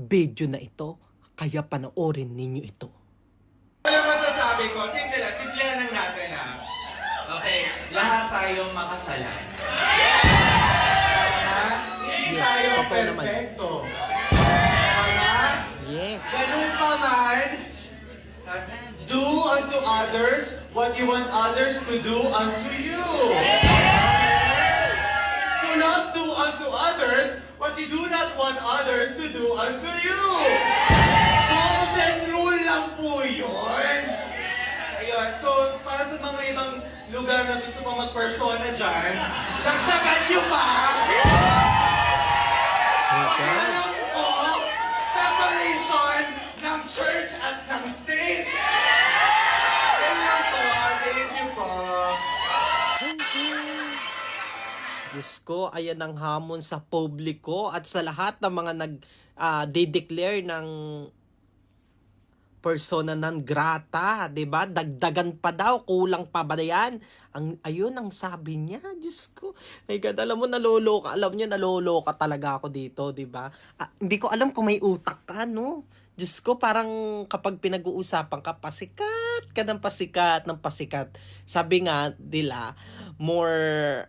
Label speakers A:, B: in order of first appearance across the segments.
A: video na ito. Kaya panoorin ninyo ito.
B: Ano masasabi ko? Simple lang. Simple lang natin ha. Okay. Lahat tayong makasalan. Hindi
A: Yes,
B: tayo
A: totoo naman.
B: perfecto. Tama?
A: Yes.
B: Ganun pa man, do unto others what you want others to do unto you. Do not do unto others what you do not want others to do unto you. Golden rule lang po yun. Ayun, so para sa mga ibang lugar na gusto pang mag-persona dyan, dagdagan nyo pa! Pagkalang po, separation ng church at ng state. Yan lang po. Thank you po.
A: Diyos ko, ayan ang hamon sa publiko at sa lahat ng mga nag-declare ng persona non grata, 'di ba? Dagdagan pa daw, kulang pa ba 'yan? Ayun ang sabi niya. Diyos ko. My God, alam mo naloloka, alam niyo naloloka talaga ako dito, 'di ba? Hindi ko alam kung may utak ka, no? Diyos ko, parang kapag pinag-uusapan ka, pasikat ka ng pasikat ng pasikat. Sabi nga nila, more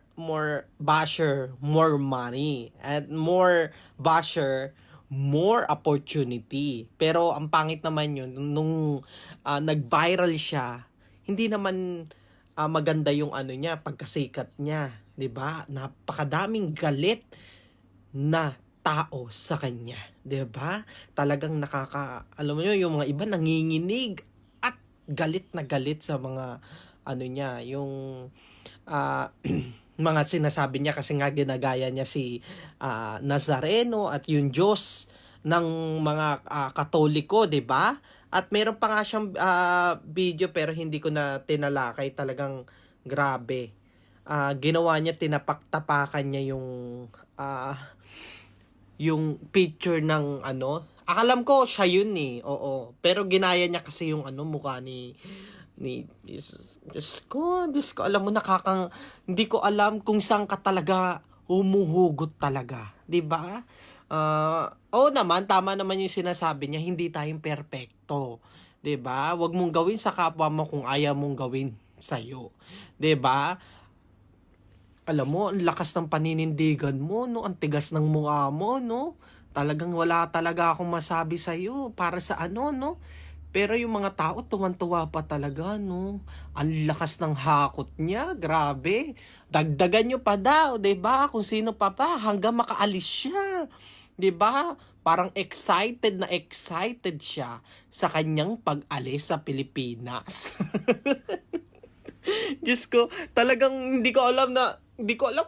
A: basher, more money. And more basher, more opportunity. Pero ang pangit naman yun, nung nag-viral siya, hindi naman maganda yung ano niya, pagkasikat niya. 'Di ba? Napakadaming galit na tao sa kanya. 'Di ba? Talagang alam mo yung mga iba nanginginig at galit na galit sa mga ano niya, yung mga sinasabi niya kasi nga ginagaya niya si Nazareno at yung Diyos ng mga Katoliko, 'di ba? At meron pa nga siyang video pero hindi ko na tinalakay, talagang grabe. Ginawa niya, tinapak-tapakan niya yung picture ng ano. Akalam ko siya yun eh. Oo. Pero ginaya niya kasi yung mukha ni Diyos ko, alam mo, hindi ko alam kung saan ka talaga humuhugot talaga, 'di ba? Oo naman, tama naman yung sinasabi niya, hindi tayong perpekto, 'di ba? Huwag mong gawin sa kapwa mo kung ayaw mong gawin sa iyo, 'di ba? Alam mo, ang lakas ng paninindigan mo, no? Ang tigas ng mukha mo, no? Talagang wala talaga akong masabi sa iyo para sa no? Pero yung mga tao, tuwan-tuwa pa talaga, no? Ang lakas ng hakot niya, grabe. Dagdagan nyo pa daw, 'di ba? Kung sino pa hanggang makaalis siya. 'Di ba? Parang excited siya sa kanyang pag-alis sa Pilipinas. Diyos ko, talagang hindi ko alam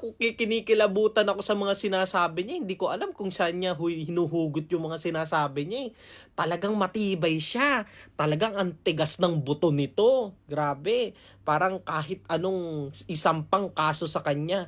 A: kung kinikilabutan ako sa mga sinasabi niya. Hindi ko alam kung saan niya hinuhugot yung mga sinasabi niya. Talagang matibay siya. Talagang ang tigas ng buto nito. Grabe. Parang kahit anong isampang kaso sa kanya,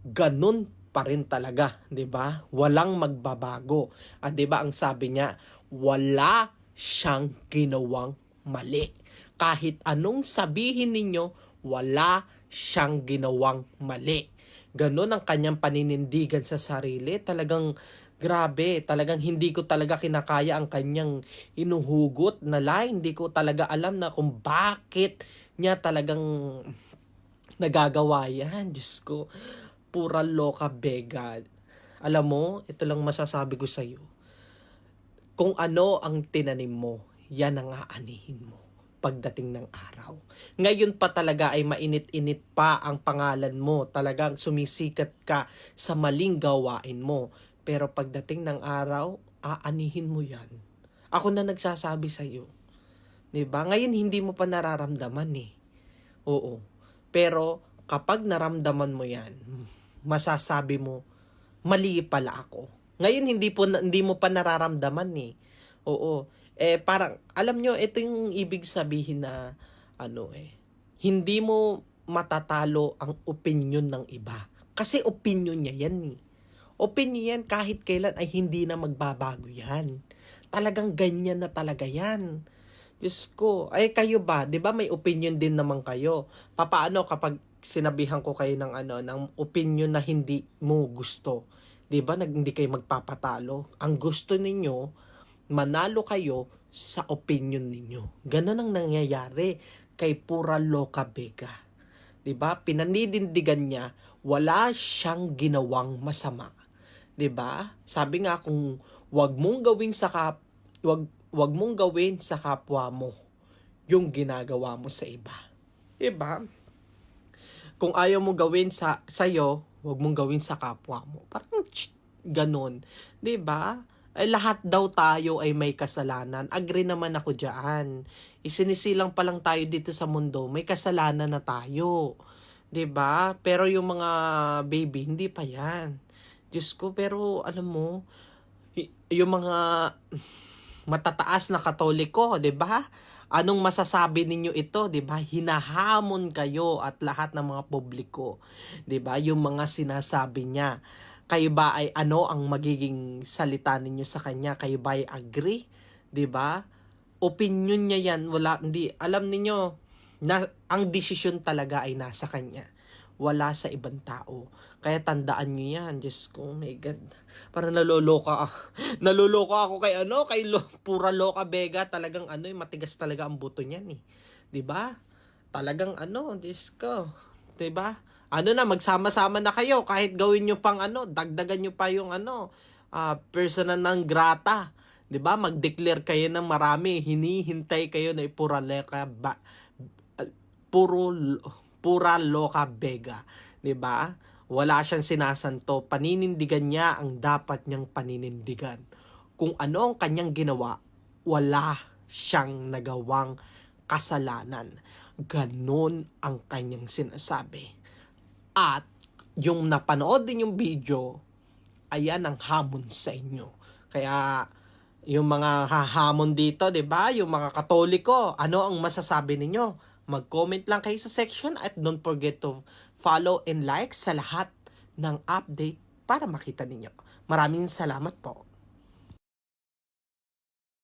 A: ganun pa rin talaga, 'di ba? Walang magbabago. 'Di ba ang sabi niya, wala siyang ginawang mali. Kahit anong sabihin ninyo, wala siyang ginawang mali. Ganon ang kanyang paninindigan sa sarili. Talagang grabe. Talagang hindi ko talaga kinakaya ang kanyang inuhugot na line. Hindi ko talaga alam na kung bakit niya talagang nagagawa yan. Diyos ko, pura loka bega. Alam mo, ito lang masasabi ko sa'yo. Kung ano ang tinanim mo, yan ang aanihin mo pagdating ng araw. Ngayon pa talaga ay mainit-init pa ang pangalan mo. Talagang sumisikat ka sa maling gawain mo. Pero pagdating ng araw, aanihin mo yan. Ako na nagsasabi sa iyo. 'Di ba? Ngayon hindi mo pa nararamdaman eh. Oo. Pero kapag naramdaman mo yan, masasabi mo, mali pala ako. Ngayon hindi mo pa nararamdaman eh. Oo. Parang, alam nyo, ito yung ibig sabihin na, hindi mo matatalo ang opinion ng iba. Kasi opinion niya yan eh. Opinion yan, kahit kailan ay hindi na magbabago yan. Talagang ganyan na talaga yan. Diyos ko, kayo ba? 'Di ba may opinion din naman kayo? Papaano kapag sinabihan ko kayo ng ng opinion na hindi mo gusto? 'Di ba? Hindi kayo magpapatalo. Ang gusto ninyo, manalo kayo sa opinion ninyo. Ganun ang nangyayari kay Pura Loca Vega. 'Di ba? Pinaninindigan niya, wala siyang ginawang masama. 'Di ba? Sabi nga kung wag mong gawin sa kapwa mo yung ginagawa mo sa iba. 'Di ba? Kung ayaw mo gawin sa'yo, wag mong gawin sa kapwa mo. Parang ganon. 'Di ba? Ay lahat daw tayo ay may kasalanan. Agree naman ako diyan. Isinisilang pa lang tayo dito sa mundo, may kasalanan na tayo. 'Di ba? Pero yung mga baby hindi pa 'yan. Diyos ko, pero alam mo, yung mga matataas na Katoliko, 'di ba? Anong masasabi ninyo ito, 'di ba? Hinahamon kayo at lahat ng mga publiko, 'di ba? Yung mga sinasabi niya. Kayo ba ay ano ang magiging salita ninyo sa kanya? Kayo ba ay agree, 'di ba? Opinion niya 'yan, hindi alam niyo na ang desisyon talaga ay nasa kanya. Wala sa ibang tao. Kaya tandaan niyo yan. Diyos ko, oh my God. Parang naloloka ako kay Pura Loca Vega. Talagang matigas talaga ang buto niyan eh. 'Di ba? Talagang Diyos ko. 'Di ba? Magsama-sama na kayo kahit gawin niyo pang dagdagan niyo pa yung persona non grata. 'Di ba? Mag-declare kayo ng marami. Hinihintay kayo na Pura Loca Vega, 'di ba? Wala siyang sinasanto, paninindigan niya ang dapat niyang paninindigan. Kung ano ang kanyang ginawa, wala siyang nagawang kasalanan. Ganon ang kanyang sinasabi. At yung napanood din yung video, ayan ang hamon sa inyo. Kaya yung mga hahamon dito, 'di ba? Yung mga Katoliko, ano ang masasabi ninyo? Mag-comment lang kayo sa section at don't forget to follow and like sa lahat ng update para makita ninyo. Maraming salamat po.